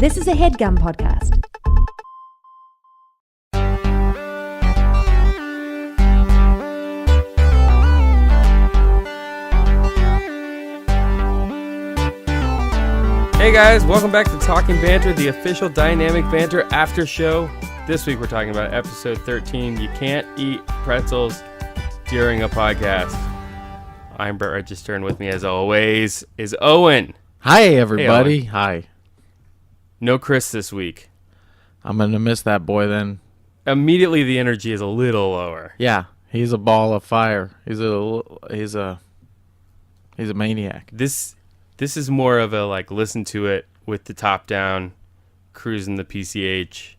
This is a HeadGum podcast. Hey guys, welcome back to Talking Banter, the official Dynamic Banter after show. This week we're talking about episode 13, You Can't Eat Pretzels During a Podcast. I'm Brett Register, and with me as always is Owen. Hi everybody. Hey, Hi. No Chris this week. I'm going to miss that boy then. Immediately the energy is a little lower. Yeah, he's a ball of fire. He's a maniac. This is more of a like listen to it with the top down, cruising the PCH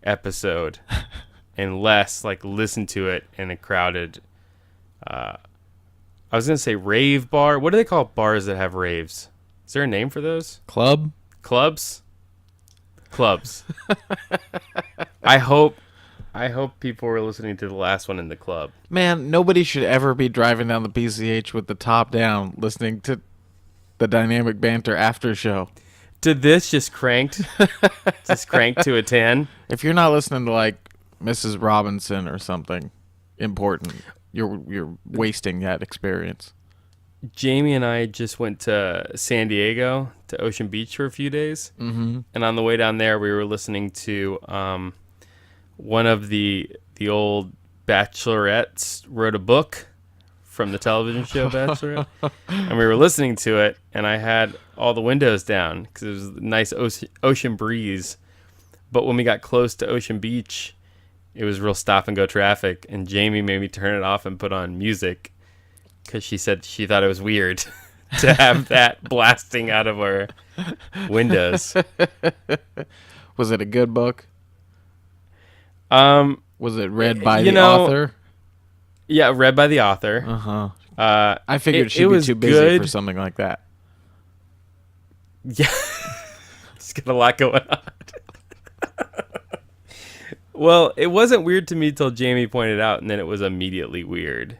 episode, and less like listen to it in a crowded. I was gonna say rave bar. What do they call bars that have raves? Is there a name for those? Clubs. I hope people were listening to the last one in the club. Man, nobody should ever be driving down the PCH with the top down, listening to the Dynamic Banter after show. Did this just cranked to a 10? If you're not listening to like Mrs. Robinson or something important, you're wasting that experience. Jamie and I just went to San Diego, to Ocean Beach for a few days. Mm-hmm. And on the way down there, we were listening to one of the old bachelorettes wrote a book from the television show Bachelorette. And we were listening to it, and I had all the windows down because it was a nice ocean breeze. But when we got close to Ocean Beach, it was real stop-and-go traffic, and Jamie made me turn it off and put on music because she said she thought it was weird to have that blasting out of our windows. Was it a good book? Was it read by the know, author? Yeah, read by the author. Uh-huh. I figured she'd be too busy for something like that. Yeah. She's got a lot going on. Well, it wasn't weird to me till Jamie pointed out, and then it was immediately weird.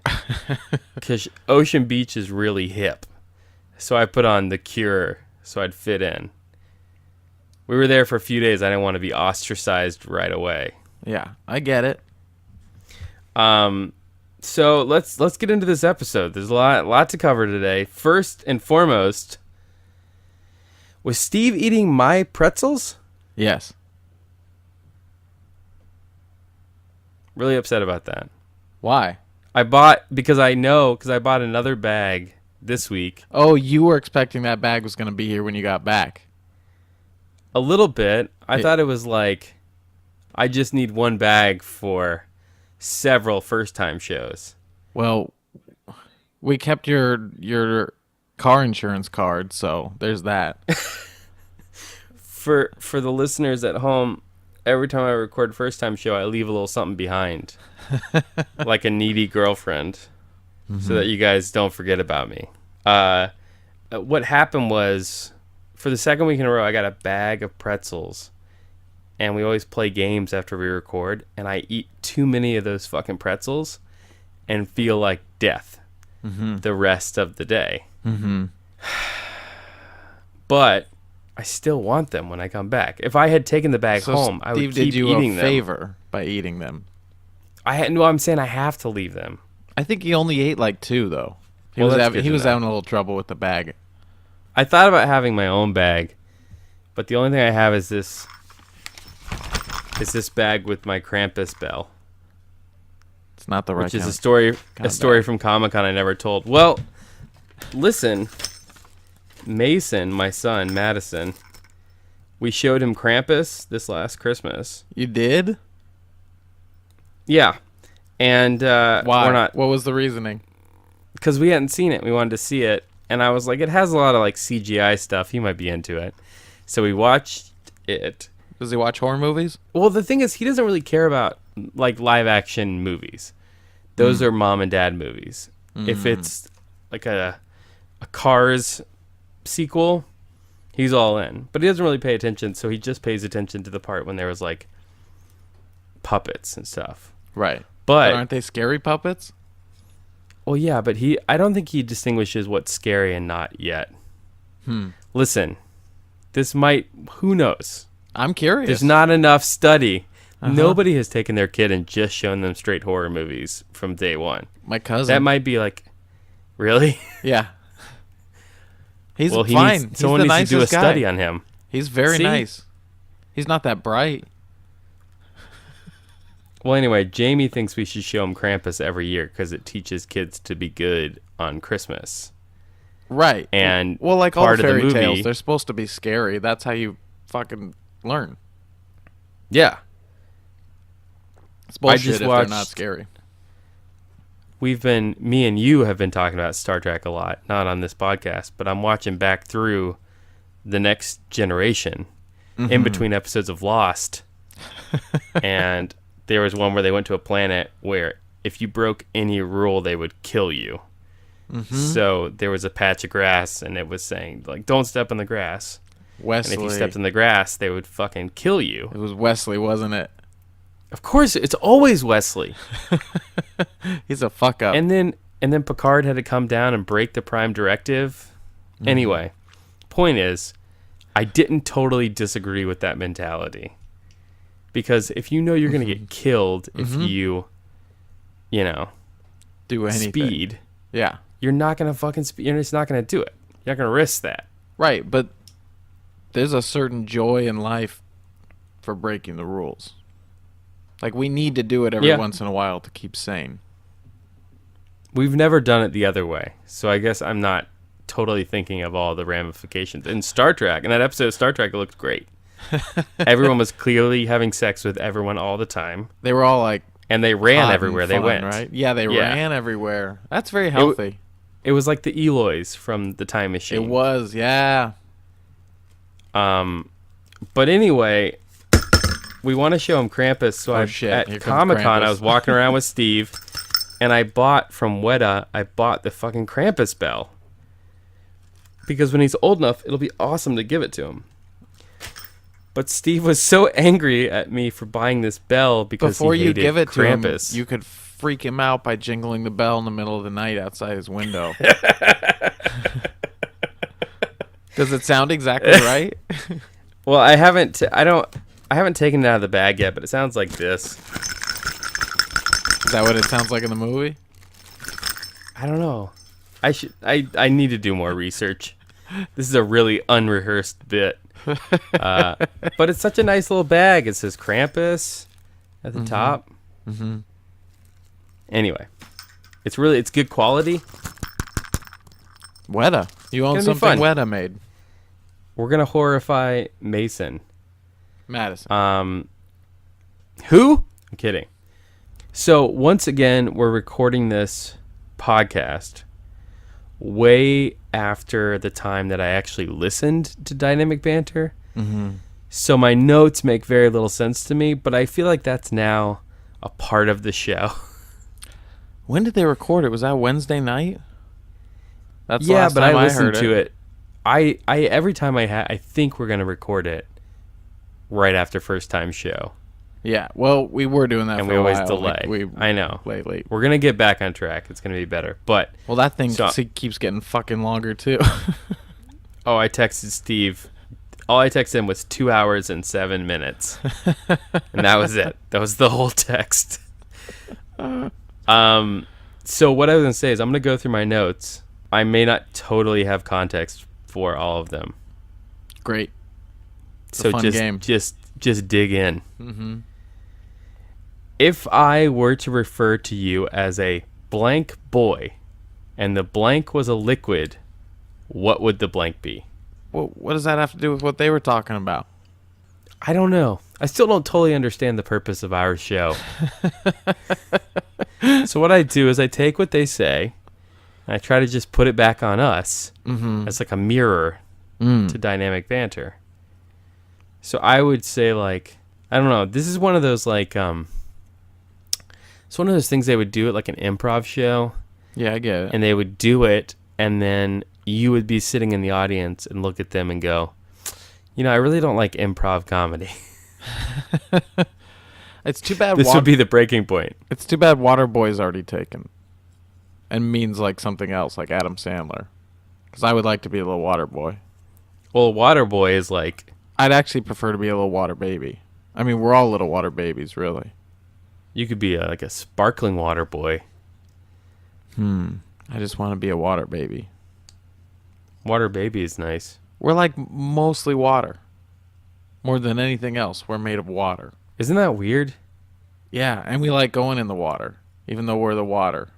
Because Ocean Beach is really hip. So I put on The Cure so I'd fit in. We were there for a few days. I didn't want to be ostracized right away. Yeah, I get it. So let's get into this episode. There's a lot to cover today. First and foremost, was Steve eating my pretzels? Yes. Really upset about that. Why? Because I bought another bag this week. Oh, you were expecting that bag was going to be here when you got back. A little bit. I thought it was like, I just need one bag for several first-time shows. Well, we kept your car insurance card, so there's that. For the listeners at home, every time I record a first-time show, I leave a little something behind, like a needy girlfriend, so that you guys don't forget about me. What happened was, for the second week in a row, I got a bag of pretzels. And we always play games after we record, and I eat too many of those fucking pretzels and feel like death the rest of the day. Mm-hmm. But I still want them when I come back. If I had taken the bag home, I would keep eating them. Steve did you a favor by eating them. I'm saying I have to leave them. I think he only ate like 2, though. He was having a little trouble with the bag. I thought about having my own bag, but the only thing I have is this bag with my Krampus bell. It's not the right which is a story from Comic-Con I never told. Well, listen, Mason, my son, Madison, we showed him Krampus this last Christmas. You did? Yeah. And why? What was the reasoning? Because we hadn't seen it. We wanted to see it. And I was like, it has a lot of like CGI stuff. He might be into it. So we watched it. Does he watch horror movies? Well, the thing is, he doesn't really care about like live action movies. Those are mom and dad movies. If it's like a Cars sequel, he's all in. But he doesn't really pay attention, so he just pays attention to the part when there was like puppets and stuff. Right. But aren't they scary puppets? Well, yeah, but I don't think he distinguishes what's scary and not yet. Listen, this might, who knows? I'm curious. There's not enough study. Uh-huh. Nobody has taken their kid and just shown them straight horror movies from day one. My cousin. That might be like, really? Yeah. He's well, fine. Someone He's the needs to do a nicest guy. study on him. He's very See? nice. He's not that bright. Well, anyway, Jamie thinks we should show him Krampus every year because it teaches kids to be good on Christmas. Right. And well, like all part the of the fairy tales, movie- they're supposed to be scary. That's how you fucking learn. Yeah. It's bullshit just if they're watched- not scary. Me and you have been talking about Star Trek a lot, not on this podcast, but I'm watching back through The Next Generation in between episodes of Lost. And there was one where they went to a planet where if you broke any rule, they would kill you. So there was a patch of grass, and it was saying, like, don't step in the grass. Wesley. And if you stepped in the grass, they would fucking kill you. It was Wesley, wasn't it? Of course, it's always Wesley. He's a fuck up. And then Picard had to come down and break the Prime Directive. Anyway, point is, I didn't totally disagree with that mentality. Because if you know you're going to get killed if you do anything. speed, Yeah. you're not going to fucking speed. You're just not going to do it. You're not going to risk that. Right, but there's a certain joy in life for breaking the rules. Like, we need to do it every once in a while to keep sane. We've never done it the other way. So I guess I'm not totally thinking of all the ramifications. In Star Trek, in that episode of Star Trek, it looked great. Everyone was clearly having sex with everyone all the time. They were all like, And they ran hot everywhere and they fun, went. right? Yeah, they Yeah. ran everywhere. That's very healthy. It was like the Eloys from the Time Machine. It was, yeah. But anyway, we want to show him Krampus. So Oh, shit. Here at comes Comic-Con, I Krampus. was walking around with Steve, and I bought from Weta, the fucking Krampus bell. Because when he's old enough, it'll be awesome to give it to him. But Steve was so angry at me for buying this bell because Before he you hated give it Krampus. to him, you could freak him out by jingling the bell in the middle of the night outside his window. Does it sound exactly right? Well, I haven't taken it out of the bag yet, but it sounds like this. Is that what it sounds like in the movie? I don't know. I need to do more research. This is a really unrehearsed bit. But it's such a nice little bag. It says Krampus at the top. Anyway, it's good quality. Weta. You own It's gonna be something fun. Weta made. We're gonna horrify Mason. Madison. Who? I'm kidding. So once again, we're recording this podcast way after the time that I actually listened to Dynamic Banter. So my notes make very little sense to me, but I feel like that's now a part of the show. When did they record it? Was that Wednesday night? That's the Yeah, last but time I listened heard to it. I every time I think we're gonna record it right after first time show, Yeah, well, we were doing that and for we a always while. delay. I know. Lately. We're gonna get back on track. It's gonna be better. But Well, that thing So- keeps getting fucking longer, too. I texted Steve. All I texted him was 2 hours and 7 minutes, and that was it. That was the whole text. So what I was gonna say is I'm gonna go through my notes. I may not totally have context for all of them. Great. So a fun game. just dig in. If I were to refer to you as a blank boy, and the blank was a liquid, what would the blank be? Well, what does that have to do with what they were talking about? I don't know. I still don't totally understand the purpose of our show. So what I do is I take what they say, and I try to just put it back on us as like a mirror to Dynamic Banter. So I would say, like, I don't know. This is one of those, like, it's one of those things they would do at like an improv show, Yeah, I get it. and they would do it, and then you would be sitting in the audience and look at them and go, I really don't like improv comedy. It's too bad. This would be the breaking point. It's too bad Waterboy's already taken, and means like something else, like Adam Sandler. Because I would like to be a little Waterboy. Well, a water boy is like, I'd actually prefer to be a little water baby. I mean, we're all little water babies, really. you could be like a sparkling water boy. I just want to be a water baby. Water baby is nice. We're like mostly water. More than anything else, we're made of water. Isn't that weird? Yeah, and we like going in the water, even though we're the water.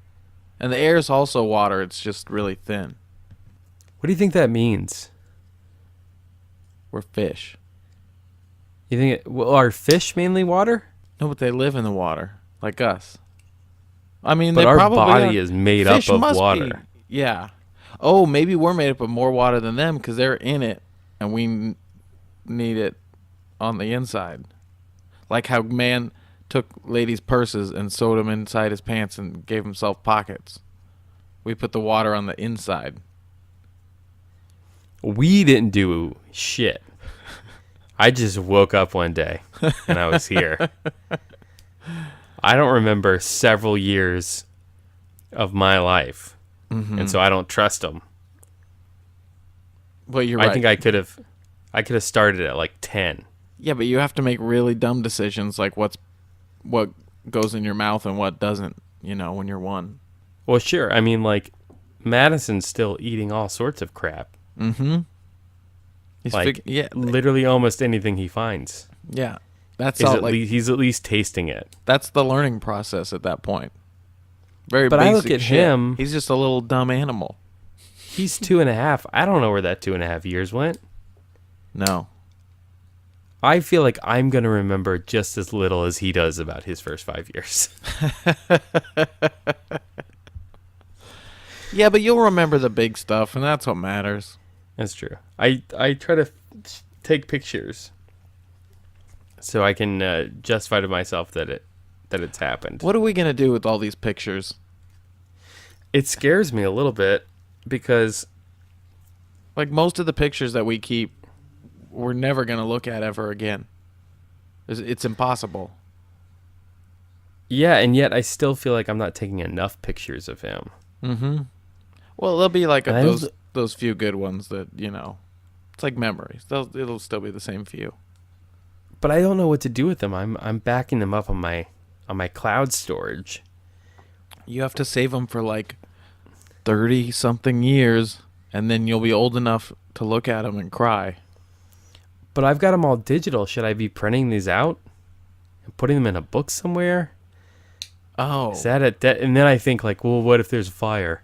And the air is also water, it's just really thin. What do you think that means? We're fish. You think well, are fish mainly water? No, but they live in the water, like us. I mean, But they our probably body are. is made Fish up of must water. be. Yeah. Oh, maybe we're made up of more water than them because they're in it, and we need it on the inside. Like how man took ladies' purses and sewed them inside his pants and gave himself pockets. We put the water on the inside. We didn't do shit. I just woke up one day and I was here. I don't remember several years of my life, and so I don't trust them. Well, you're right. I think I could have started at like 10. Yeah, but you have to make really dumb decisions, like what goes in your mouth and what doesn't. You know, when you're one. Well, sure. I mean, like Madison's still eating all sorts of crap. Mm-hmm. Literally almost anything he finds. Yeah, that's He's all. He's at least tasting it. That's the learning process at that point. Very. But basic I look at shit. him. He's just a little dumb animal. He's 2.5. I don't know where that 2.5 years went. No. I feel like I'm going to remember just as little as he does about his first 5 years. Yeah, but you'll remember the big stuff, and that's what matters. That's true. I try to take pictures so I can justify to myself that it's happened. What are we gonna do with all these pictures? It scares me a little bit because, like, most of the pictures that we keep, we're never gonna look at ever again. It's impossible. yeah, and yet I still feel like I'm not taking enough pictures of him. Mm-hmm. Well, there'll be like And those few good ones that, you know, it's like memories. It'll still be the same few. But I don't know what to do with them. I'm backing them up on my cloud storage. You have to save them for like 30 something years, and then you'll be old enough to look at them and cry. But I've got them all digital. Should I be printing these out and putting them in a book somewhere? Oh. Is that and then I think like, well, what if there's a fire?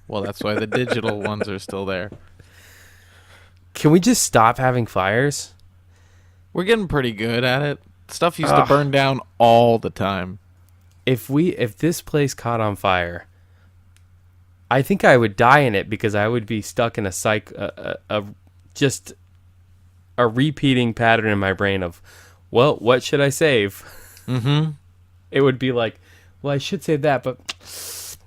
Well, that's why the digital ones are still there. Can we just stop having fires? We're getting pretty good at it. Stuff used to burn down all the time. If this place caught on fire, I think I would die in it because I would be stuck in just a repeating pattern in my brain of, well, what should I save? Mm-hmm. It would be like, well, I should save that, but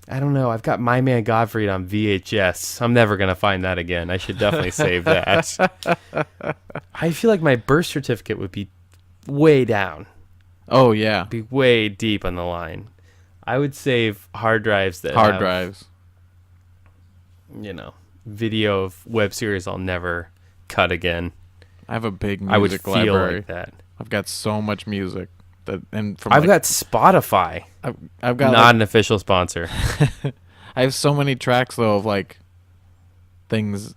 I don't know. I've got My Man Godfrey on VHS. I'm never going to find that again. I should definitely save that. I feel like my birth certificate would be way down. Oh, yeah. Be way deep on the line. I would save hard drives that Hard have, drives. you know, video of web series I'll never cut again. I have a big music I would feel library. like that. I've got so much music. I've got Spotify. I've got not an official sponsor. I have so many tracks though of like things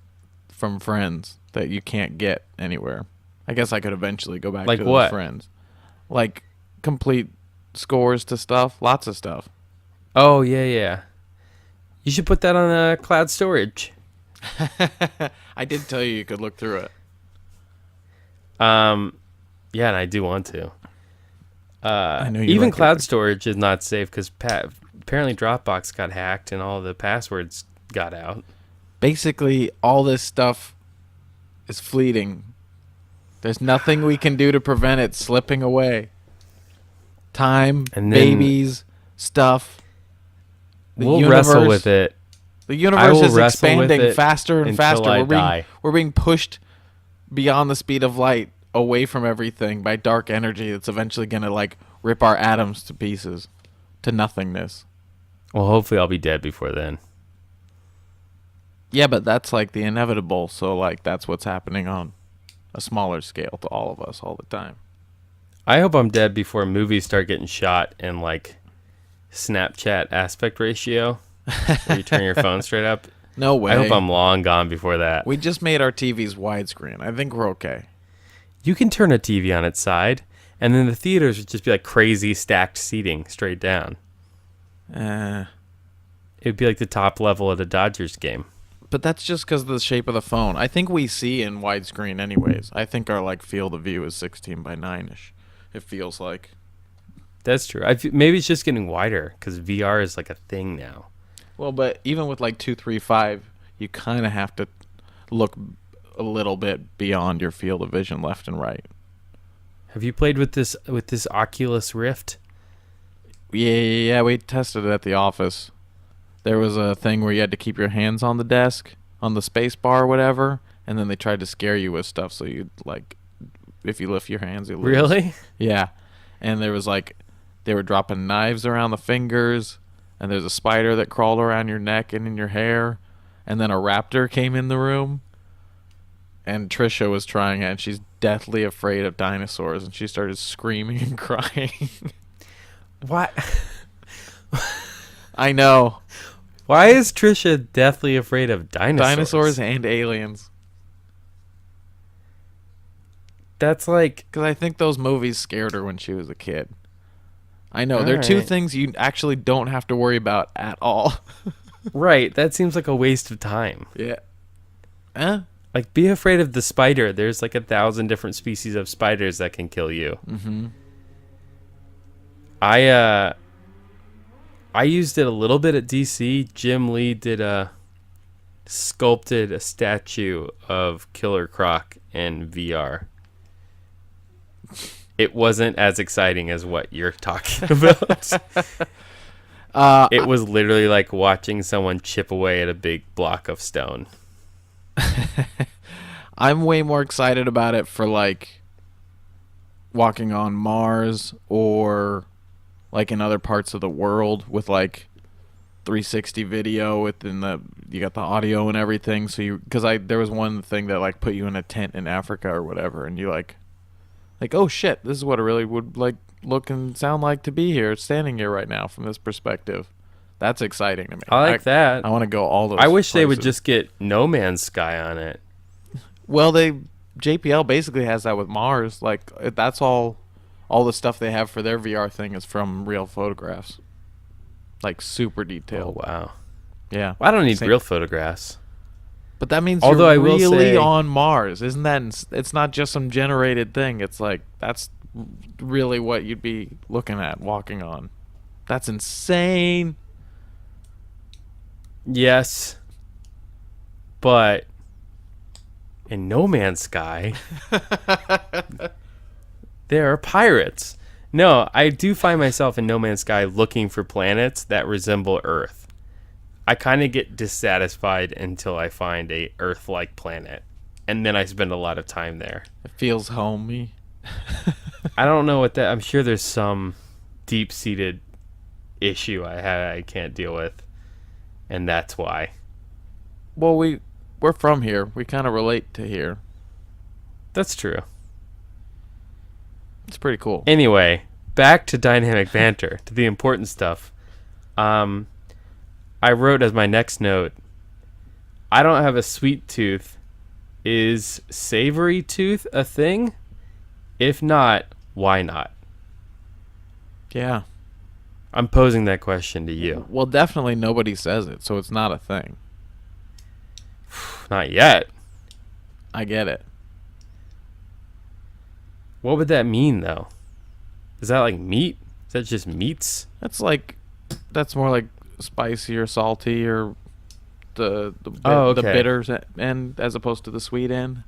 from friends that you can't get anywhere. I guess I could eventually go back like to what? those friends. Like complete scores to stuff, lots of stuff. Oh yeah. You should put that on cloud storage. I did tell you could look through it. Yeah, and I do want to. I know you even like cloud it. storage is not safe because apparently Dropbox got hacked and all the passwords got out. Basically, all this stuff is fleeting. There's nothing we can do to prevent it slipping away. Time, And then babies, stuff. We'll wrestle with it. The universe will is wrestle with expanding it faster and until faster. I die. We're being pushed beyond the speed of light, away from everything by dark energy that's eventually going to like rip our atoms to pieces, to nothingness. Well, hopefully I'll be dead before then. Yeah, but that's like the inevitable. So like that's what's happening on a smaller scale to all of us all the time. I hope I'm dead before movies start getting shot in like Snapchat aspect ratio, where you turn your phone straight up. No way. I hope I'm long gone before that. We just made our TVs widescreen. I think we're okay. You can turn a TV on its side, and then the theaters would just be like crazy stacked seating straight down. Uh, It'd be like the top level at a Dodgers game. but that's just because of the shape of the phone. I think we see in widescreen anyways. I think our like field of view is 16 by 9-ish. It feels like. That's true. Maybe it's just getting wider because VR is like a thing now. Well, but even with like 235, you kind of have to look a little bit beyond your field of vision left and right. Have you played with this Oculus Rift? Yeah, we tested it at the office. There was a thing where you had to keep your hands on the desk, on the space bar or whatever, and then they tried to scare you with stuff so you'd like, if you lift your hands, you lose. Really? Yeah. And there was like, they were dropping knives around the fingers, and there's a spider that crawled around your neck and in your hair, and then a raptor came in the room, and Trisha was trying it, and she's deathly afraid of dinosaurs, and she started screaming and crying. What? I know. Why is Trisha deathly afraid of dinosaurs? Dinosaurs and aliens. That's like... Because I think those movies scared her when she was a kid. I know. All They're two right. things you actually don't have to worry about at all. Right, that seems like a waste of time. Yeah. Eh? Like, be afraid of the spider. There's like 1,000 different species of spiders that can kill you. Mm-hmm. I used it a little bit at DC. Jim Lee sculpted a statue of Killer Croc in VR. It wasn't as exciting as what you're talking about. It was literally like watching someone chip away at a big block of stone. I'm way more excited about it for like walking on Mars or like in other parts of the world with like 360 video within you got the audio and everything. So because there was one thing that like put you in a tent in Africa or whatever, and you like oh shit, this is what it really would like look and sound like to be here, standing here right now from this perspective. That's exciting to me. I like that. I want to go all those. I wish they would places. just get No Man's Sky on it. Well, JPL basically has that with Mars. Like that's all the stuff they have for their VR thing is from real photographs. Like super Oh, detailed. wow. Yeah. Well, I don't need Same. real photographs. But that means Although you're I will really say- on Mars. Isn't that it's not just some generated thing. It's like that's really what you'd be looking at walking on. That's insane. Yes. But in No Man's Sky, there are pirates. No, I do find myself in No Man's Sky looking for planets that resemble Earth. I kind of get dissatisfied until I find a Earth-like planet, and then I spend a lot of time there. It feels homey. I don't know what that... I'm sure there's some deep-seated issue I can't deal with, and that's why. Well, we're from here. We kind of relate to here. That's true. It's pretty cool. Anyway, back to dynamic banter, to the important stuff. I wrote as my next note, I don't have a sweet tooth. Is savory tooth a thing? If not, why not? Yeah. I'm posing that question to you. Well, definitely nobody says it, so it's not a thing. Not yet. I get it. What would that mean, though? Is that like meat? Is that just meats? That's more like spicy or salty or the Okay. bitters end as opposed to the sweet end.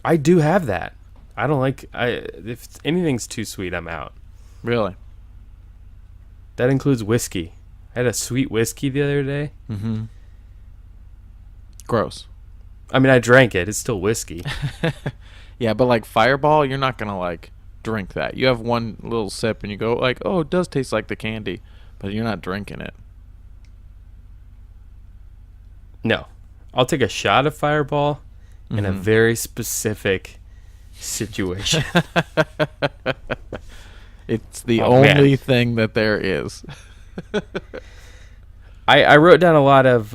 I do have that. I don't like... if anything's too sweet, I'm out. Really? That includes whiskey. I had a sweet whiskey the other day. Mm-hmm. Gross. I mean, I drank it. It's still whiskey. Yeah, but like Fireball, you're not gonna like drink that. You have one little sip and you go like, oh, it does taste like the candy, but you're not drinking it. No. I'll take a shot of Fireball in a very specific situation. It's the Oh, man. only thing that there is. I wrote down a lot of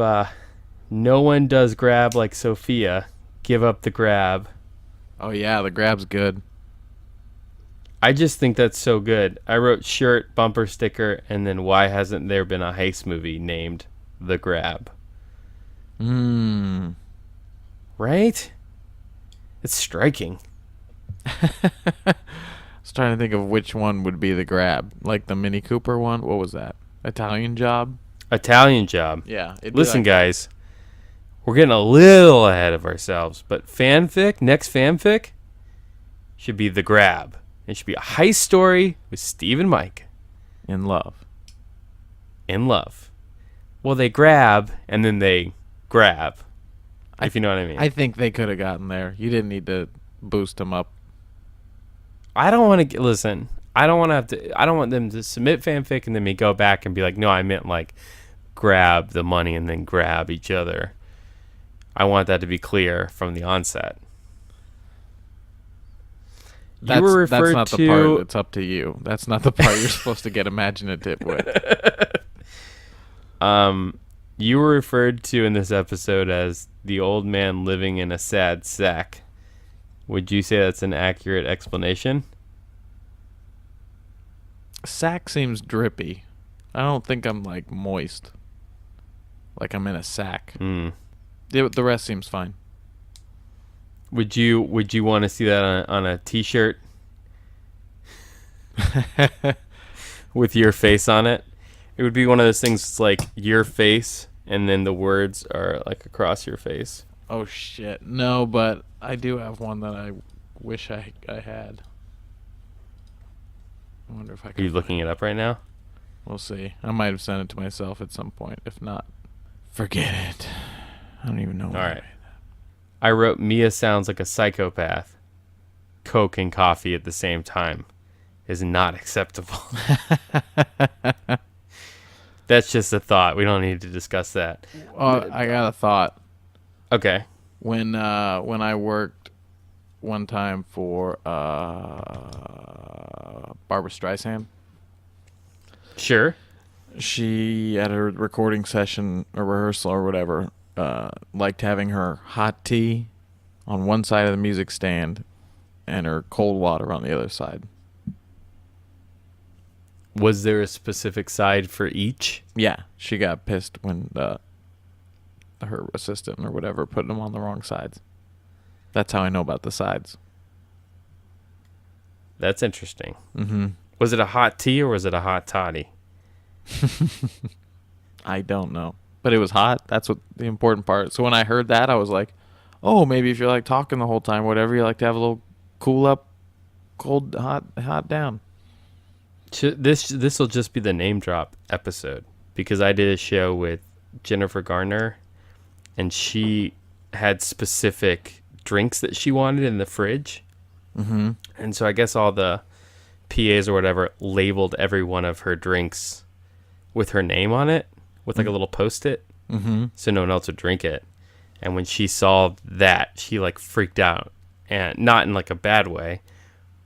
no one does grab like Sophia. Give up the grab. Oh yeah, the grab's good. I just think that's so good. I wrote shirt, bumper sticker, and then why hasn't there been a heist movie named The Grab? Right? It's striking. I was trying to think of which one would be the grab. Like the Mini Cooper one? What was that? Italian Job? Italian Job. Yeah. Listen, guys, we're getting a little ahead of ourselves, but next fanfic, should be The Grab. It should be a heist story with Steve and Mike. In love. In love. Well, they grab, and then they grab, if you know what I mean. I think they could have gotten there. You didn't need to boost them up. I don't want to listen. I don't want them to submit fanfic and then me go back and be like, no, I meant like grab the money and then grab each other. I want that to be clear from the onset. That's not the part that's up to you. That's not the part you're supposed to get imaginative with. You were referred to in this episode as the old man living in a sad sack. Would you say that's an accurate explanation? Sack seems drippy. I don't think I'm like moist. Like I'm in a sack. The rest seems fine. Would you want to see that on a t-shirt with your face on it? It would be one of those things that's like your face and then the words are like across your face. Oh shit. No, but I do have one that I wish I had. I wonder if I can. Are you looking it up right now? We'll see. I might have sent it to myself at some point. If not, forget it. I don't even know. All right. I wrote Mia sounds like a psychopath. Coke and coffee at the same time is not acceptable. That's just a thought. We don't need to discuss that. I got a thought. Okay. When I worked one time for Barbara Streisand. Sure. She, at a recording session or rehearsal or whatever, liked having her hot tea on one side of the music stand and her cold water on the other side. Was there a specific side for each? Yeah, she got pissed when her assistant or whatever put them on the wrong sides. That's how I know about the sides. That's interesting. Mm-hmm. Was it a hot tea or was it a hot toddy? I don't know. But it was hot. That's what the important part. So when I heard that, I was like, oh, maybe if you're like talking the whole time, whatever, you like to have a little cool up, cold, hot down. This will just be the name drop episode because I did a show with Jennifer Garner and she had specific drinks that she wanted in the fridge. Mm-hmm. And so I guess all the PAs or whatever labeled every one of her drinks with her name on it with like a little Post-it so no one else would drink it. And when she saw that, she like freaked out, and not in like a bad way,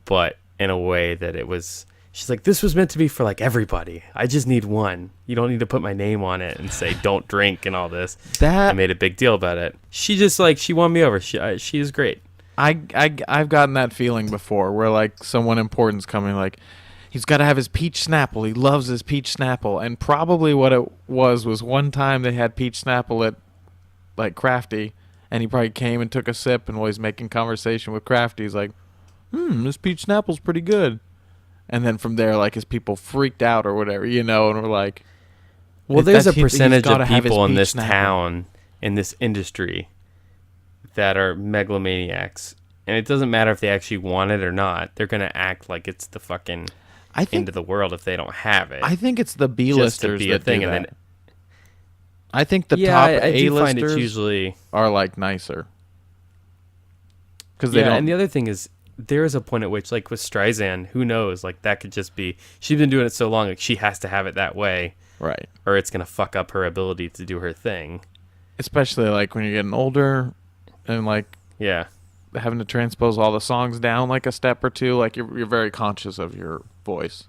but in a way that it was, she's like, this was meant to be for like everybody. I just need one. You don't need to put my name on it and say don't drink and all this. I made a big deal about it. She just like, she won me over. She is great. I've gotten that feeling before where like someone important's coming, like he's got to have his peach Snapple. He loves his peach Snapple. And probably what it was one time they had peach Snapple at like Crafty, and he probably came and took a sip, and while he's making conversation with Crafty, he's like, this peach Snapple's pretty good. And then from there, like his people freaked out or whatever, you know, and we're like, well, there's a percentage of people in this town, in this industry, that are megalomaniacs. And it doesn't matter if they actually want it or not. They're going to act like it's the fucking end of the world if they don't have it. I think it's the B-listers just to be a thing. And then, I think the top I do find A-listers it's usually are like nicer. Because and the other thing is, there is a point at which, like with Streisand, who knows? Like that could just be, she's been doing it so long, like she has to have it that way. Right. Or it's going to fuck up her ability to do her thing. especially like when you're getting older and like Yeah. having to transpose all the songs down like a step or two. Like you're very conscious of your voice.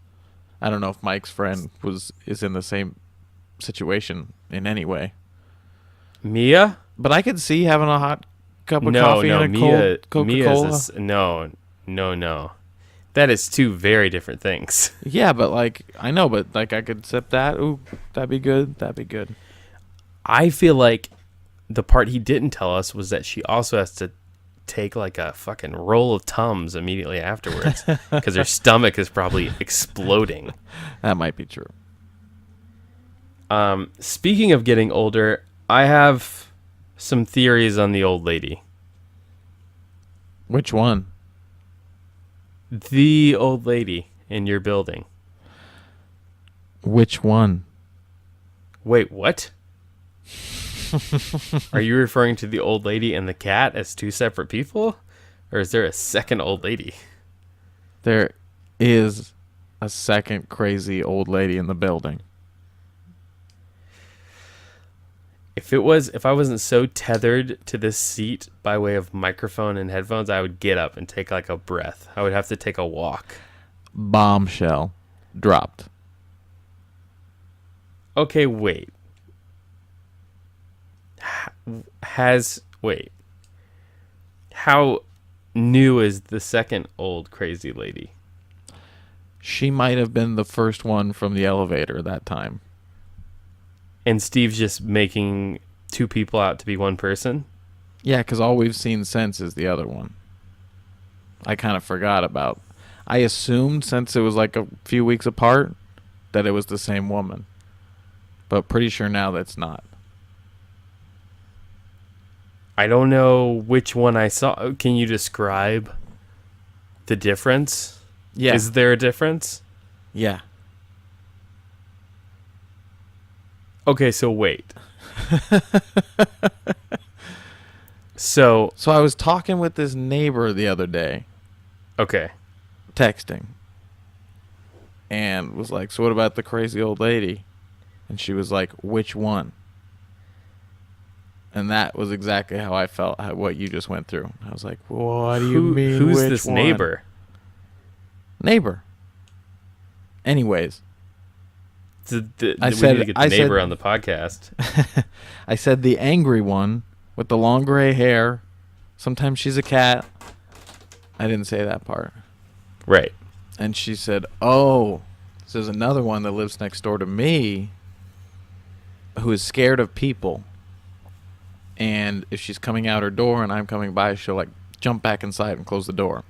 I don't know if Mike's friend is in the same situation in any way, Mia? but I could see having a hot cup of No, coffee no. and a Mia. cold Mia Coca-Cola. is no, no, no. That is two very different things. Yeah, but like I know, but like I could sip that. Ooh, that'd be good. That'd be good. I feel like the part he didn't tell us was that she also has to take like a fucking roll of Tums immediately afterwards because her stomach is probably exploding. That might be true. Speaking of getting older, I have some theories on the old lady. Which one? The old lady in your building. Which one? Wait, what? Are you referring to the old lady and the cat as two separate people? Or is there a second old lady? There is a second crazy old lady in the building. If I wasn't so tethered to this seat by way of microphone and headphones, I would get up and take like a breath. I would have to take a walk. Bombshell dropped. Okay, wait. How new is the second old crazy lady? She might have been the first one from the elevator that time. And Steve's just making two people out to be one person? Yeah, because all we've seen since is the other one. I kind of forgot about. I assumed since it was like a few weeks apart that it was the same woman. But pretty sure now that's not. I don't know which one I saw. Can you describe the difference? Yeah. Is there a difference? Yeah. Okay, so wait. So I was talking with this neighbor the other day, okay. texting, and was like, so what about the crazy old lady? And she was like, which one? And that was exactly how I felt, what you just went through. I was like, what do you mean, who's which this one? neighbor? Neighbor. Anyways. We need to get the I neighbor said- on the podcast. I said the angry one with the long gray hair. Sometimes she's a cat. I didn't say that part. Right. And she said, oh, so there's another one that lives next door to me who is scared of people. And if she's coming out her door and I'm coming by, she'll like jump back inside and close the door.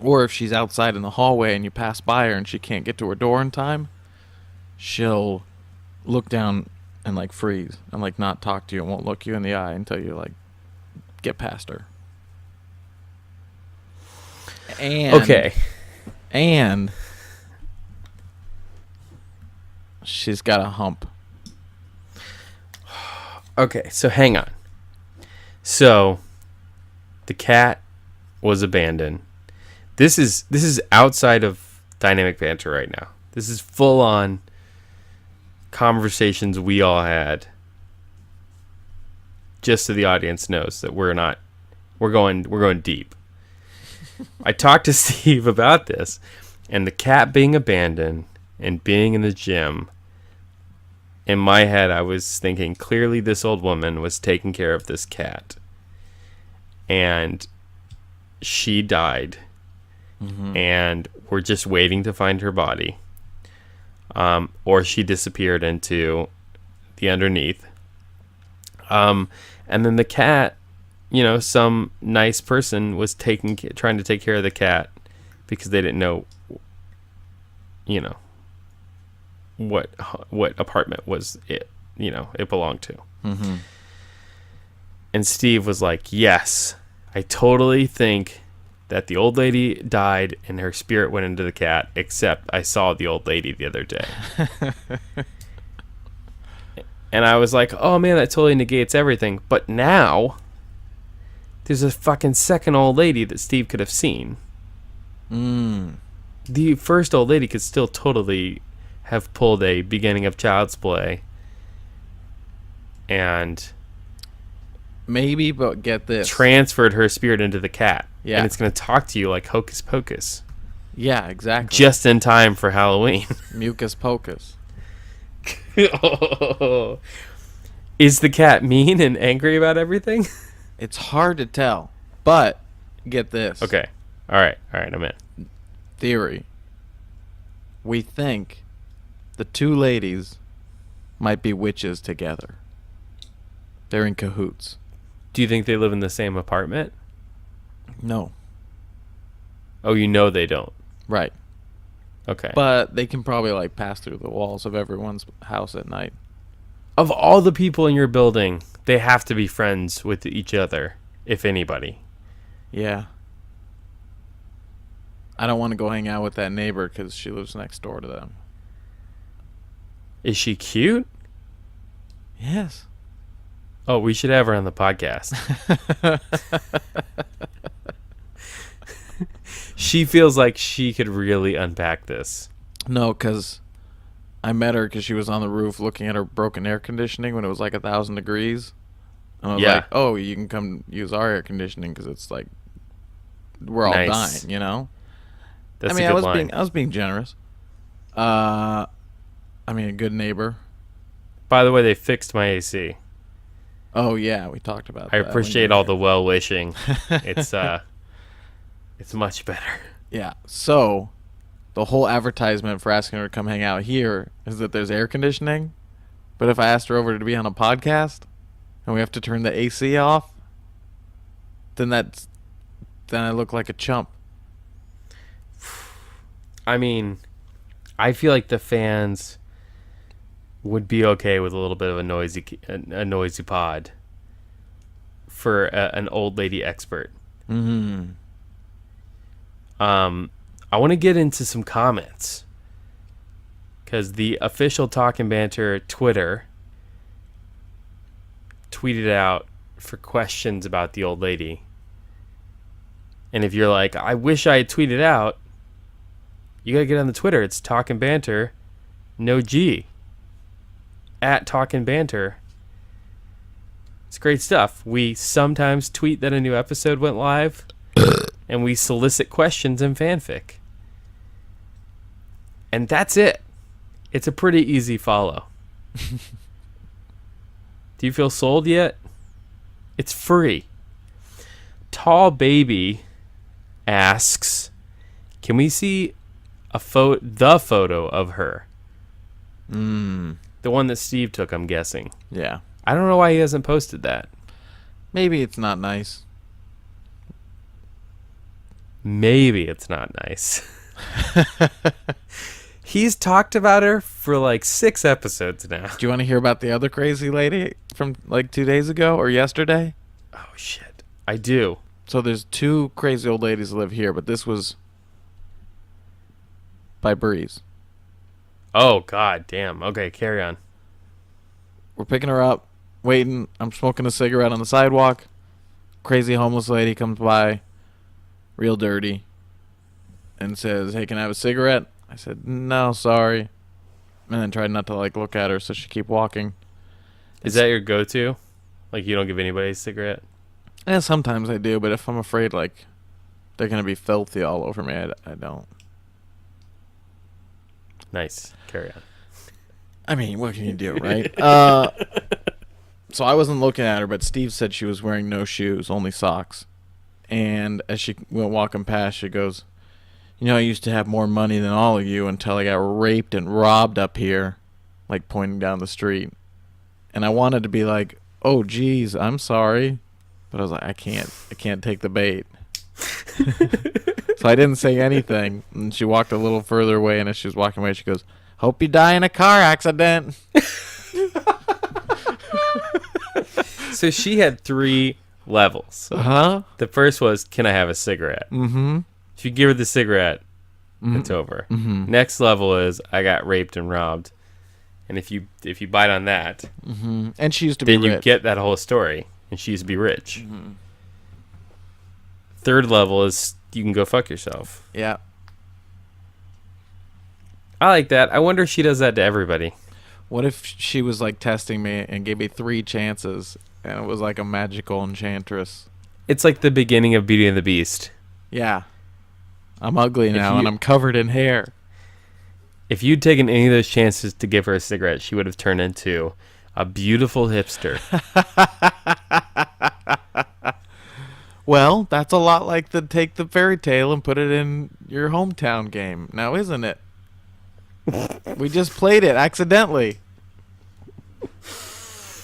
Or if she's outside in the hallway and you pass by her and she can't get to her door in time, she'll look down and like freeze and like not talk to you and won't look you in the eye until you like get past her. And Okay. And she's got a hump. Okay, so hang on. So the cat was abandoned. This is outside of dynamic banter right now. This is full on conversations we all had. Just so the audience knows that we're going deep. I talked to Steve about this, and the cat being abandoned and being in the gym. In my head, I was thinking clearly this old woman was taking care of this cat, and she died, and we're just waiting to find her body, or she disappeared into the underneath. And then the cat, some nice person was trying to take care of the cat because they didn't know, what apartment was it, it belonged to. Mm-hmm. And Steve was like, yes, I totally think that the old lady died and her spirit went into the cat, except I saw the old lady the other day. And I was like, oh man, that totally negates everything. But now there's a fucking second old lady that Steve could have seen. The first old lady could still totally have pulled a beginning of Child's Play and Maybe, but get this. Transferred her spirit into the cat. Yeah. And it's going to talk to you like Hocus Pocus. Yeah, exactly. Just in time for Halloween. Mucus Pocus. Is the cat mean and angry about everything? It's hard to tell, but get this. Okay. All right, I'm in. Theory. We think the two ladies might be witches together. They're in cahoots. Do you think they live in the same apartment? No. Oh, you know they don't. Right. Okay. But they can probably like pass through the walls of everyone's house at night. Of all the people in your building, they have to be friends with each other, if anybody. Yeah. I don't want to go hang out with that neighbor because she lives next door to them. Is she cute? Yes. Oh, we should have her on the podcast. She feels like she could really unpack this. No, because I met her because she was on the roof looking at her broken air conditioning when it was like 1,000 degrees. And I was like, oh, you can come use our air conditioning because it's like we're all dying, you know? That's I mean, a good line. I was being generous. I mean, a good neighbor. By the way, they fixed my AC. Oh yeah, we talked about I that. appreciate all the well wishing. It's much better. Yeah. So, the whole advertisement for asking her to come hang out here is that there's air conditioning. But if I asked her over to be on a podcast and we have to turn the AC off, then I look like a chump. I mean, I feel like the fans would be okay with a little bit of a noisy pod for an old lady expert. Mm-hmm. I want to get into some comments because the official Talkin' Banter Twitter tweeted out for questions about the old lady. And if you're like, I wish I had tweeted out, you got to get on the Twitter. It's Talkin' Banter, no G, at Talkin' Banter. It's great stuff. We sometimes tweet that a new episode went live, and we solicit questions and fanfic. And that's it. It's a pretty easy follow. Do you feel sold yet? It's free. Tall Baby asks, can we see the photo of her? The one that Steve took, I'm guessing. Yeah. I don't know why he hasn't posted that. Maybe it's not nice. Maybe it's not nice. He's talked about her for like 6 episodes now. Do you want to hear about the other crazy lady from like 2 days ago or yesterday? Oh, shit. I do. So there's 2 crazy old ladies that live here, but this was by Breeze. Oh, god damn. Okay, carry on. We're picking her up, waiting. I'm smoking a cigarette on the sidewalk. Crazy homeless lady comes by, real dirty, and says, hey, can I have a cigarette? I said, no, sorry. And then tried not to like look at her, so she keep walking. Is that your go-to? Like, you don't give anybody a cigarette? Yeah, sometimes I do, but if I'm afraid like they're going to be filthy all over me, I don't. Nice. Carry on. I mean, what can you do, right? So I wasn't looking at her, but Steve said she was wearing no shoes, only socks. And as she went walking past, she goes, you know, I used to have more money than all of you until I got raped and robbed up here, like pointing down the street. And I wanted to be like, oh, geez, I'm sorry. But I was like, I can't take the bait. So I didn't say anything. And she walked a little further away, and as she was walking away, she goes, hope you die in a car accident. So she had 3 levels. Uh-huh. The first was, can I have a cigarette? Mm-hmm. If you give her the cigarette, it's over. Mm-hmm. Next level is, I got raped and robbed. And if you bite on that, And she used to be then you rich. get that whole story. And she used to be rich. Mm-hmm. Third level is, you can go fuck yourself. Yeah. I like that. I wonder if she does that to everybody. What if she was like testing me and gave me 3 chances, and it was like a magical enchantress. It's like the beginning of Beauty and the Beast. Yeah. I'm ugly now, and I'm covered in hair. If you'd taken any of those chances to give her a cigarette, she would have turned into a beautiful hipster. Well, that's a lot like take the fairy tale and put it in your hometown game, now isn't it? We just played it accidentally.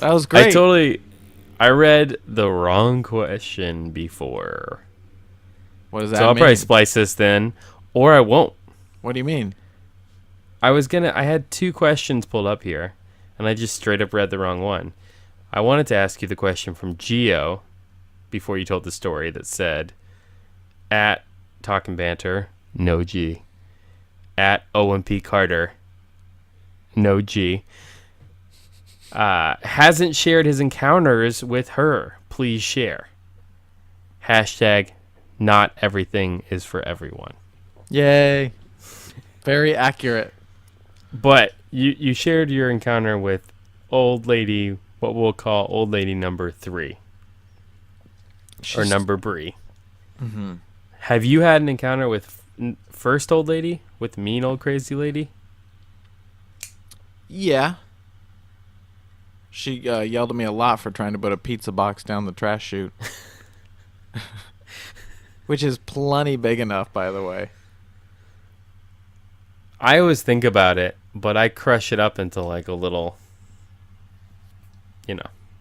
That was great. I read the wrong question before. What does that So I'll mean? probably splice this then, or I won't. What do you mean? I had 2 questions pulled up here, and I just straight up read the wrong one. I wanted to ask you the question from Geo before you told the story that said, at Talking Banter, no G. At OMP Carter, no G. Hasn't shared his encounters with her. Please share. Hashtag not everything is for everyone. Yay. Very accurate. But you shared your encounter with old lady, what we'll call old lady number 3. Or number Bree. Mm-hmm. Have you had an encounter with first old lady? With mean old crazy lady? Yeah. She yelled at me a lot for trying to put a pizza box down the trash chute. Which is plenty big enough, by the way. I always think about it, but I crush it up into like a little,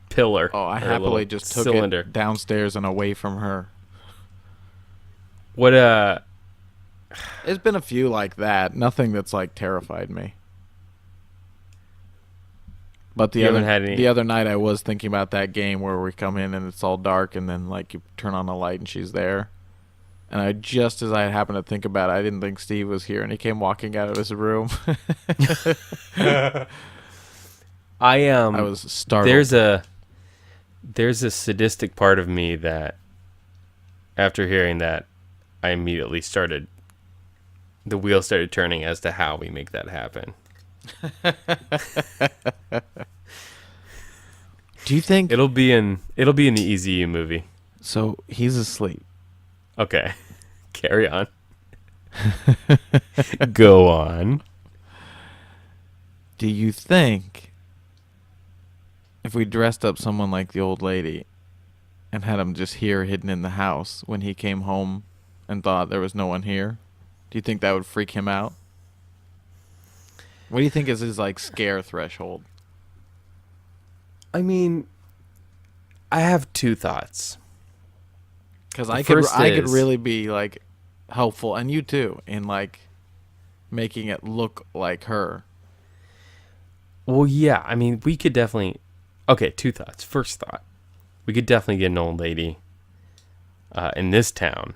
pillar. Oh, I or a happily little just took cylinder. it downstairs and away from her. What There's been a few like that. Nothing that's like terrified me. But the other night I was thinking about that game where we come in and it's all dark and then like you turn on a light and she's there. And just as I happened to think about it, I didn't think Steve was here and he came walking out of his room. I was startled. There's a sadistic part of me that after hearing that I immediately the wheel started turning as to how we make that happen. Do you think it'll be in the EZU movie? So he's asleep. Okay. Carry on. Go on. Do you think if we dressed up someone like the old lady and had him just here hidden in the house when he came home and thought there was no one here, do you think that would freak him out? What do you think is his like scare threshold? I mean, I have 2 thoughts. Because I could really be like helpful, and you too, in like making it look like her. Well, yeah. I mean, we could definitely. Okay, 2 thoughts. First thought, we could definitely get an old lady in this town.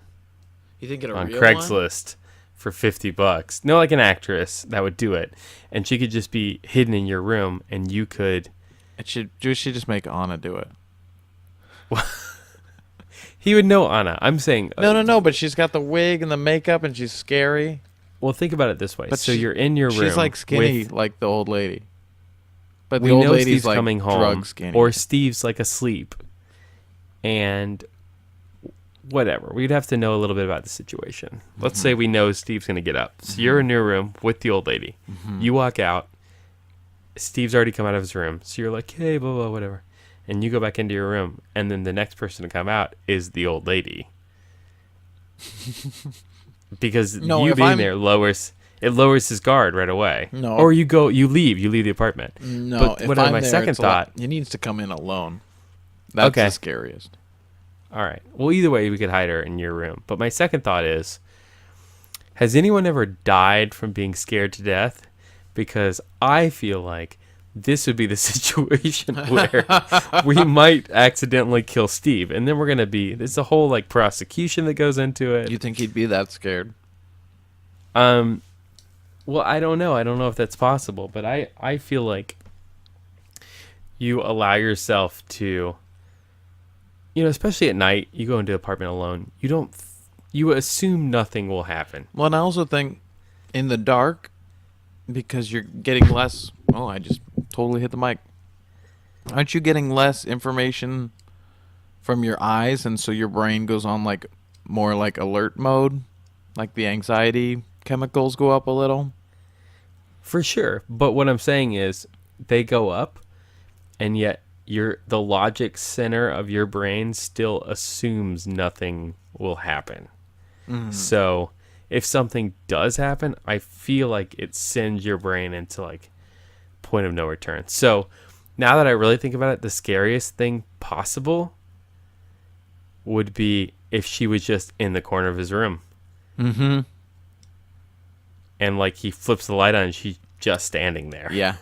You think it on Craigslist for $50? No, like an actress that would do it, and she could just be hidden in your room, and you could. It should just make Anna do it. He would know Anna. I'm saying no. But she's got the wig and the makeup, and she's scary. Well, think about it this way. But so you're in your room. She's like skinny, like the old lady. But the we old know lady's Steve's like coming home, drug skinny, or Steve's like asleep, and whatever. We'd have to know a little bit about the situation. Let's say we know Steve's going to get up. So you're in your room with the old lady. You walk out. Steve's already come out of his room. So you're like, hey, blah, blah, whatever. And you go back into your room. And then the next person to come out is the old lady. Because you being there lowers his guard right away. No. Or you leave the apartment. No, but my second thought, he needs to come in alone. That's the scariest. All right. Well, either way, we could hide her in your room. But my second thought is, has anyone ever died from being scared to death? Because I feel like this would be the situation where we might accidentally kill Steve. And then there's a whole like prosecution that goes into it. You think he'd be that scared? Well, I don't know. I don't know if that's possible. But I feel like you allow yourself to, especially at night, you go into an apartment alone. You assume nothing will happen. Well, and I also think in the dark, because you're getting less. Oh, I just totally hit the mic. Aren't you getting less information from your eyes, and so your brain goes on like more like alert mode, like the anxiety chemicals go up a little? For sure. But what I'm saying is they go up, and yet the logic center of your brain still assumes nothing will happen. So if something does happen, I feel like it sends your brain into like point of no return. So now that I really think about it, the scariest thing possible would be if she was just in the corner of his room. Mm-hmm. And like he flips the light on and she's just standing there. Yeah.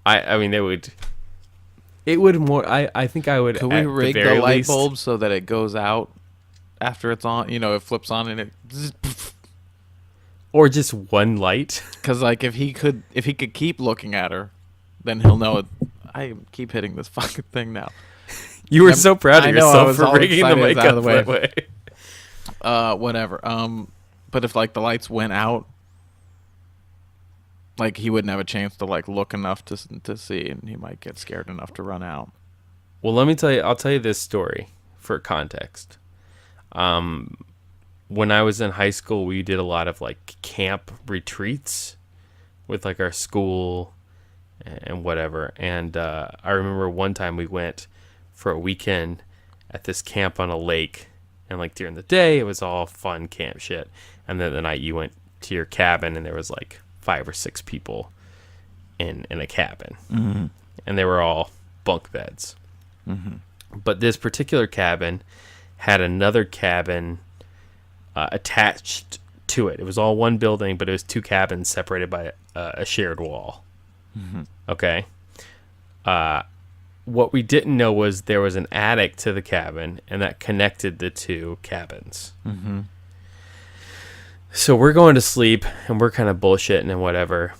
I mean, it would more, I think I would. Could we rig the light bulb so that it goes out after it's on? You know, it flips on and it. Or just one light. Because like if he could keep looking at her, then he'll know it. I keep hitting this fucking thing now. You were so proud of yourself for all rigging the excited it's out makeup of the way. that way. Whatever. But if like the lights went out, like he wouldn't have a chance to like look enough to see, and he might get scared enough to run out. Well, let me tell you. I'll tell you this story for context. When I was in high school, we did a lot of like camp retreats with like our school and whatever. And I remember one time we went for a weekend at this camp on a lake, and like during the day it was all fun camp shit, and then the night you went to your cabin and there was like 5 or 6 people in a cabin, and they were all bunk beds. But this particular cabin had another cabin attached to it. It was all one building, but it was 2 cabins separated by a shared wall. Okay. What we didn't know was there was an attic to the cabin, and that connected the 2 cabins. So we're going to sleep, and we're kind of bullshitting and whatever.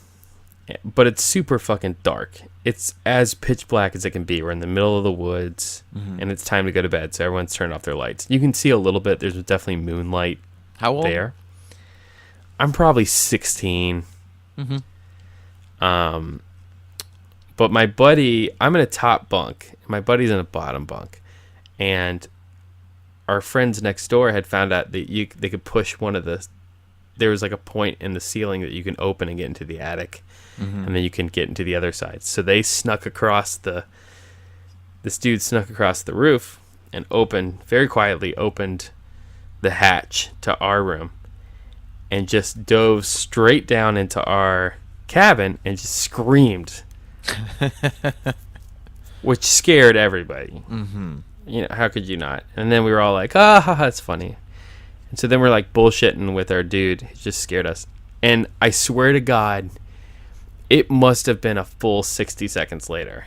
But it's super fucking dark. It's as pitch black as it can be. We're in the middle of the woods, and it's time to go to bed, so everyone's turned off their lights. You can see a little bit. There's definitely moonlight. How old? There. I'm probably 16. But my buddy, I'm in a top bunk. My buddy's in a bottom bunk. And our friends next door had found out that they could push one of the... There was like a point in the ceiling that you can open and get into the attic. And then you can get into the other side. So they snuck across this dude snuck across the roof and very quietly opened the hatch to our room and just dove straight down into our cabin and just screamed. Which scared everybody. You know, how could you not? And then we were all like, that's funny. And so then we're like bullshitting with our dude. It just scared us. And I swear to God, it must have been a full 60 seconds later.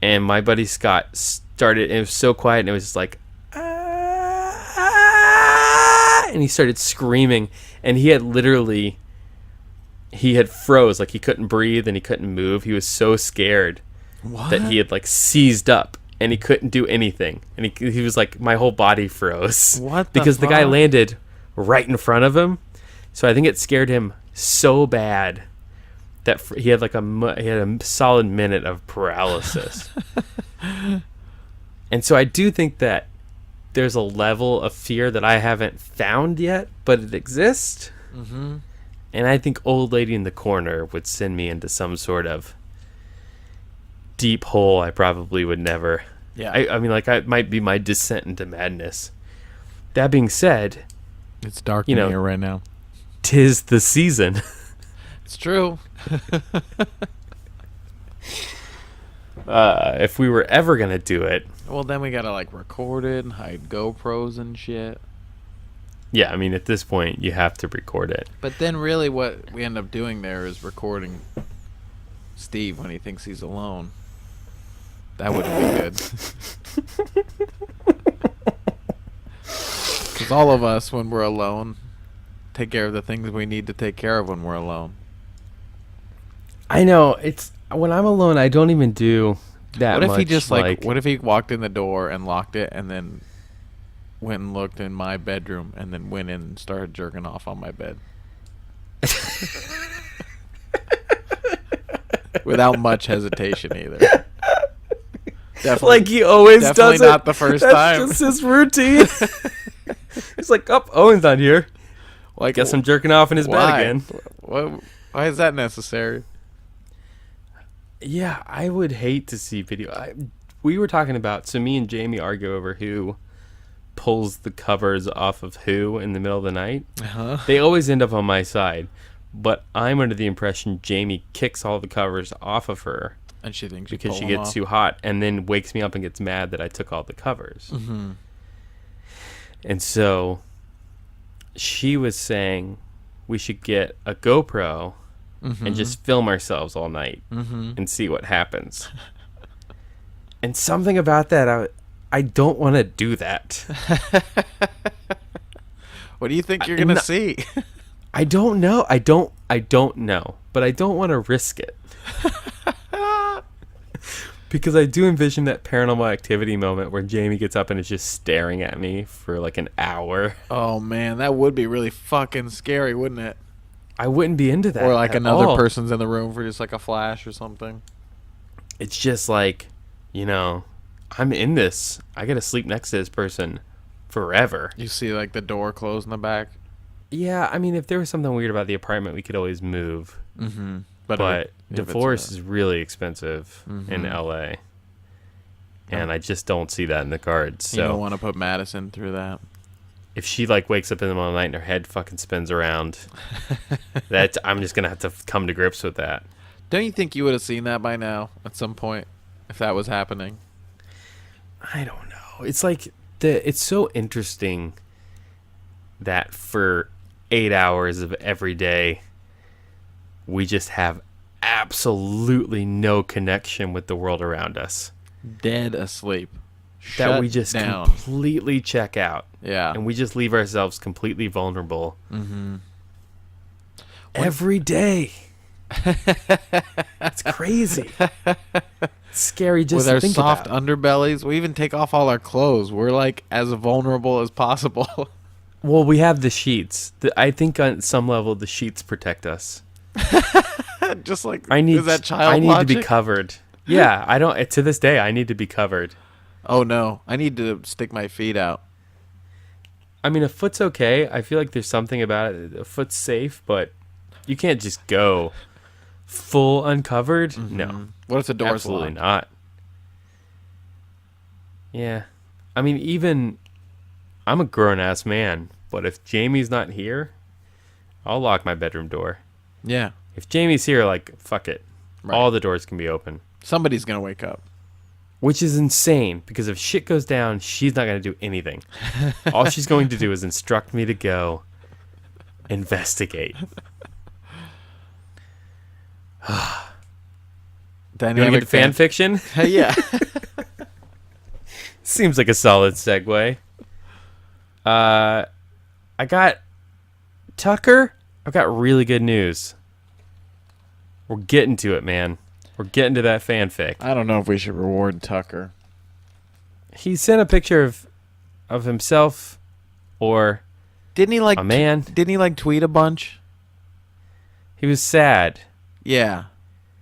And my buddy Scott started, and it was so quiet, and it was just like, and he started screaming, and he had froze, like he couldn't breathe and he couldn't move. He was so scared that he had like seized up and he couldn't do anything. And he was like, my whole body froze. Because the guy landed right in front of him. So I think it scared him so bad that he had like a solid minute of paralysis. And so I do think that there's a level of fear that I haven't found yet, but it exists. And I think Old Lady in the Corner would send me into some sort of deep hole I probably would never... Yeah. I mean, like, it might be my descent into madness. That being said... It's dark in here right now. 'Tis the season. It's true. If we were ever going to do it... Well, then we got to, like, record it and hide GoPros and shit. Yeah, I mean, at this point, you have to record it. But then really what we end up doing there is recording Steve when he thinks he's alone. That wouldn't be good. Because all of us, when we're alone, take care of the things we need to take care of when we're alone. I know. It's when I'm alone, I don't even do that much. What if he just, what if he walked in the door and locked it and then... went and looked in my bedroom and then went in and started jerking off on my bed? without much hesitation either. Definitely, Like he always definitely does it. not the first That's time. just his routine. He's like, oh, Owen's not here. Like, Guess I'm jerking off in his bed again. Why is that necessary? Yeah, I would hate to see video. We were talking about, so me and Jamie argue over who pulls the covers off of who in the middle of the night. Uh-huh. They always end up on my side, but I'm under the impression Jamie kicks all the covers off of her And she thinks because she gets too hot and then wakes me up and gets mad that I took all the covers. Mm-hmm. And so she was saying we should get a GoPro and just film ourselves all night and see what happens. And something about that, I don't want to do that. What do you think you're gonna see? I don't know. I don't know. But I don't want to risk it. Because I do envision that Paranormal Activity moment where Jamie gets up and is just staring at me for like an hour. Oh man, that would be really fucking scary, wouldn't it? I wouldn't be into that. Or like at another all. person's in the room for just like a flash or something. It's just like, I'm in this. I got to sleep next to this person forever. You see like the door close in the back. Yeah, I mean, if there was something weird about the apartment, we could always move. Mm-hmm. But if divorce is really expensive in LA. And I just don't see that in the cards. So you don't want to put Madison through that. if she like wakes up in the middle of the night and her head fucking spins around, that I'm just gonna have to come to grips with that. Don't you think you would have seen that by now at some point if that was happening? I don't know. It's like it's so interesting that for 8 hours of every day we just have absolutely no connection with the world around us. Dead asleep. That we just down. completely check out. Yeah. And we just leave ourselves completely vulnerable. Mm-hmm. Every day. It's crazy. It's scary just with to our think soft about. underbellies. We even take off all our clothes. We're like as vulnerable as possible. Well, we have the sheets. I think on some level the sheets protect us. Just like is that child I need logic? to be covered. Yeah, I don't. To this day, I need to be covered. Oh no, I need to stick my feet out. I mean, a foot's okay. I feel like there's something about it. A foot's safe, but you can't just go full uncovered. Mm-hmm. No, What if the door's absolutely locked? not. Yeah, I mean, even I'm a grown-ass man, but if Jamie's not here, I'll lock my bedroom door. Yeah. If Jamie's here, like, fuck it. Right. All the doors can be open. Somebody's gonna wake up. Which is insane, because if shit goes down, she's not going to do anything. All she's going to do is instruct me to go investigate. You want to get to fan fiction? Yeah. Seems like a solid segue. I got Tucker. I've got really good news. We're getting to it, man. We're getting to that fanfic. I don't know if we should reward Tucker. He sent a picture of himself or Didn't he like a man. Didn't he like tweet a bunch? He was sad. Yeah.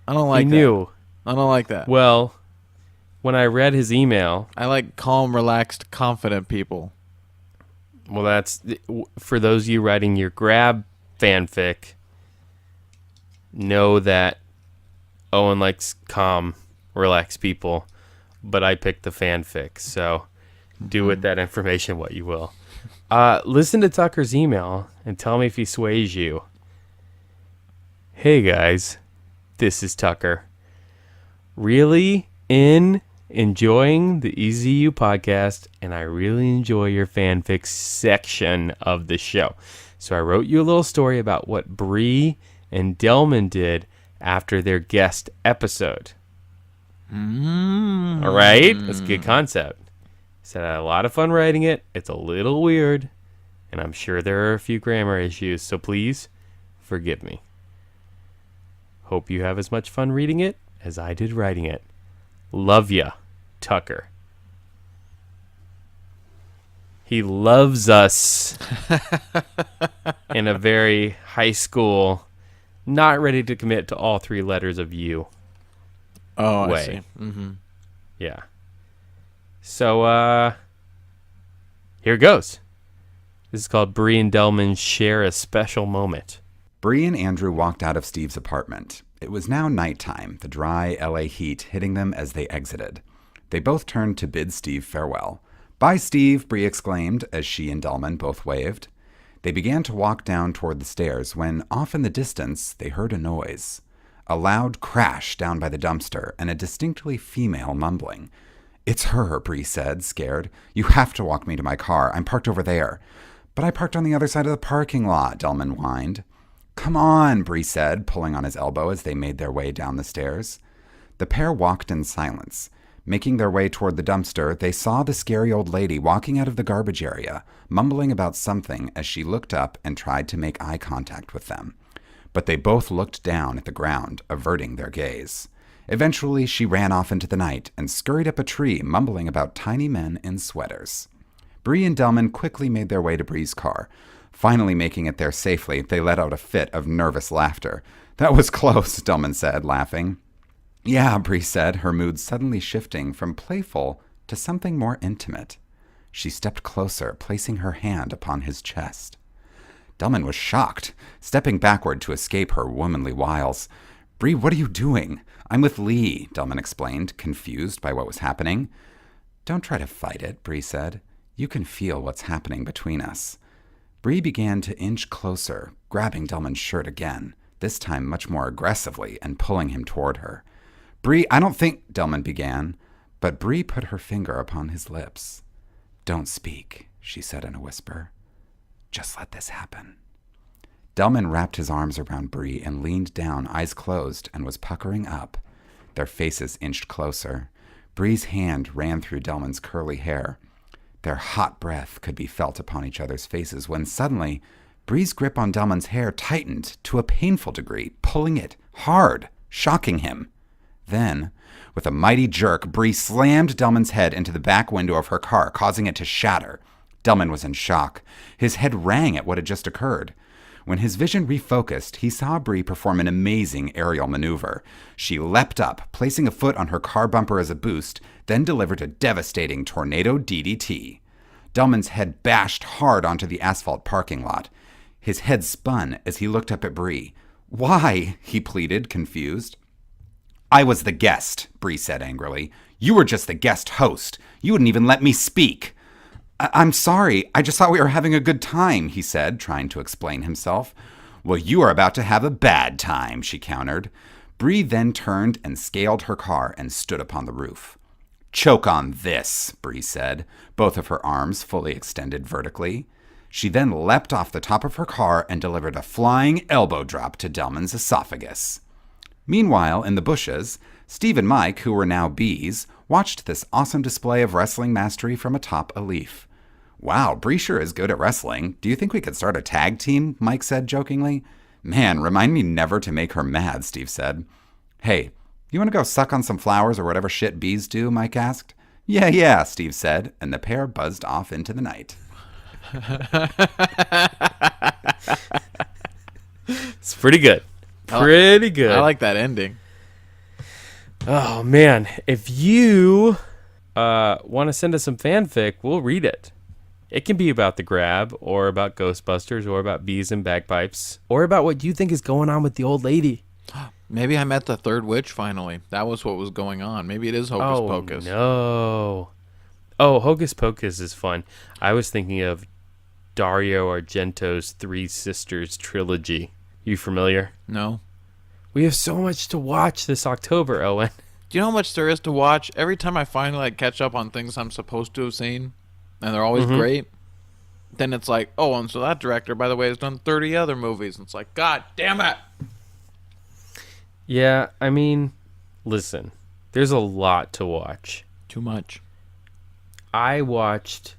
I don't like He that. knew. I don't like that. Well, when I read his email, I like calm, relaxed, confident people. well, that's for those of you writing your grab fanfic. Know that Owen likes calm, relaxed people, but I picked the fanfic, so do with that information what you will. Listen to Tucker's email and tell me if he sways you. Hey guys, this is Tucker. Really enjoying the EZU podcast, and I really enjoy your fanfic section of the show. So I wrote you a little story about what Bree and Delman did after their guest episode. All right? That's a good concept. Said I had a lot of fun writing it. It's a little weird, and I'm sure there are a few grammar issues, so please forgive me. Hope you have as much fun reading it as I did writing it. Love ya, Tucker. He loves us in a very high school, not ready to commit to all three letters of you Oh, way. I see. Mm-hmm. Yeah. So, here it goes. This is called Bree and Delman Share a Special Moment. Bree and Andrew walked out of Steve's apartment. It was now nighttime, the dry LA heat hitting them as they exited. They both turned to bid Steve farewell. "Bye, Steve," Bree exclaimed as she and Delman both waved. They began to walk down toward the stairs when, off in the distance, they heard a noise. A loud crash down by the dumpster and a distinctly female mumbling. "It's her," Bree said, scared. "You have to walk me to my car. I'm parked over there." "But I parked on the other side of the parking lot," Delman whined. "Come on," Bree said, pulling on his elbow as they made their way down the stairs. The pair walked in silence. Making their way toward the dumpster, they saw the scary old lady walking out of the garbage area, mumbling about something as she looked up and tried to make eye contact with them. But they both looked down at the ground, averting their gaze. Eventually, she ran off into the night and scurried up a tree, mumbling about tiny men in sweaters. Bree and Delman quickly made their way to Bree's car. Finally making it there safely, they let out a fit of nervous laughter. "That was close," Delman said, laughing. "Yeah," Bree said, her mood suddenly shifting from playful to something more intimate. She stepped closer, placing her hand upon his chest. Delman was shocked, stepping backward to escape her womanly wiles. "Bree, what are you doing?" "I'm with Lee," Delman explained, confused by what was happening. "Don't try to fight it," Bree said. "You can feel what's happening between us." Bree began to inch closer, grabbing Delman's shirt again, this time much more aggressively, and pulling him toward her. "Bree, I don't think," Delman began, but Bree put her finger upon his lips. "Don't speak," she said in a whisper. "Just let this happen." Delman wrapped his arms around Bree and leaned down, eyes closed, and was puckering up. Their faces inched closer. Bree's hand ran through Delman's curly hair. Their hot breath could be felt upon each other's faces when suddenly Bree's grip on Delman's hair tightened to a painful degree, pulling it hard, shocking him. Then, with a mighty jerk, Bree slammed Delman's head into the back window of her car, causing it to shatter. Delman was in shock. His head rang at what had just occurred. When his vision refocused, he saw Bree perform an amazing aerial maneuver. She leapt up, placing a foot on her car bumper as a boost, then delivered a devastating tornado DDT. Delman's head bashed hard onto the asphalt parking lot. His head spun as he looked up at Bree. "Why?" he pleaded, confused. "I was the guest," Bree said angrily. "You were just the guest host. You wouldn't even let me speak." I'm sorry. I just thought we were having a good time," he said, trying to explain himself. "Well, you are about to have a bad time," she countered. Bree then turned and scaled her car and stood upon the roof. "Choke on this," Bree said, both of her arms fully extended vertically. She then leapt off the top of her car and delivered a flying elbow drop to Delman's esophagus. Meanwhile, in the bushes, Steve and Mike, who were now bees, watched this awesome display of wrestling mastery from atop a leaf. "Wow, Bree sure is good at wrestling. Do you think we could start a tag team?" Mike said jokingly. "Man, remind me never to make her mad," Steve said. "Hey, you want to go suck on some flowers or whatever shit bees do?" Mike asked. Yeah, Steve said, and the pair buzzed off into the night. It's pretty good. Pretty good. I like that ending. Oh, man. If you want to send us some fanfic, we'll read it. It can be about the grab, or about Ghostbusters, or about bees and bagpipes, or about what you think is going on with the old lady. Maybe I met the third witch finally. That was what was going on. Maybe it is Hocus Pocus. No. Oh, Hocus Pocus is fun. I was thinking of Dario Argento's Three Sisters trilogy. You familiar? No. We have so much to watch this October, Owen. Do you know how much there is to watch? Every time I finally catch up on things I'm supposed to have seen, and they're always great, then it's like, oh, and so that director, by the way, has done 30 other movies. And it's like, God damn it. Yeah, I mean, listen, there's a lot to watch. Too much. I watched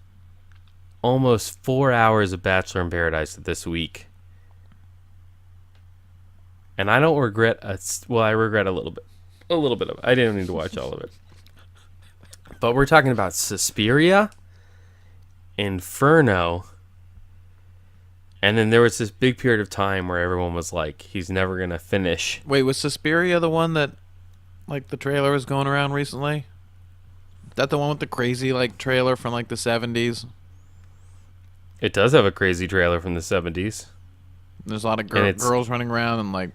almost 4 hours of Bachelor in Paradise this week. And I don't regret I regret a little bit. A little bit of it. I didn't need to watch all of it. But we're talking about Suspiria, Inferno, and then there was this big period of time where everyone was like, he's never going to finish. Wait, was Suspiria the one that like the trailer was going around recently? Is that the one with the crazy like trailer from like the 70s? It does have a crazy trailer from the 70s. There's a lot of And it's- girls running around in like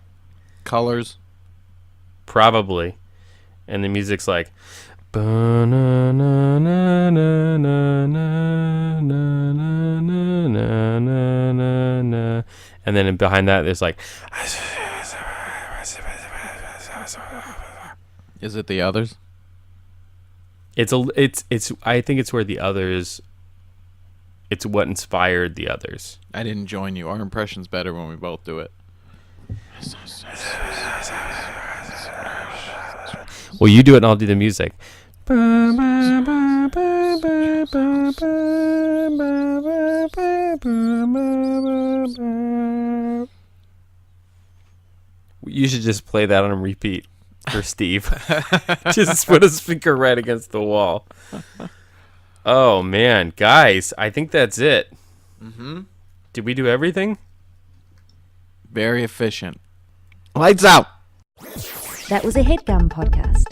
colors. Probably. And the music's like... And then behind that, there's like... Is it the others? It's I think it's where the others... It's what inspired the others. I didn't join you. Our impression's better when we both do it. Well, you do it and I'll do the music. You should just play that on repeat for Steve. Just put a speaker right against the wall. Oh, man. Guys, I think that's it. Mm-hmm. Did we do everything? Very efficient. Lights out! That was a headgum podcast.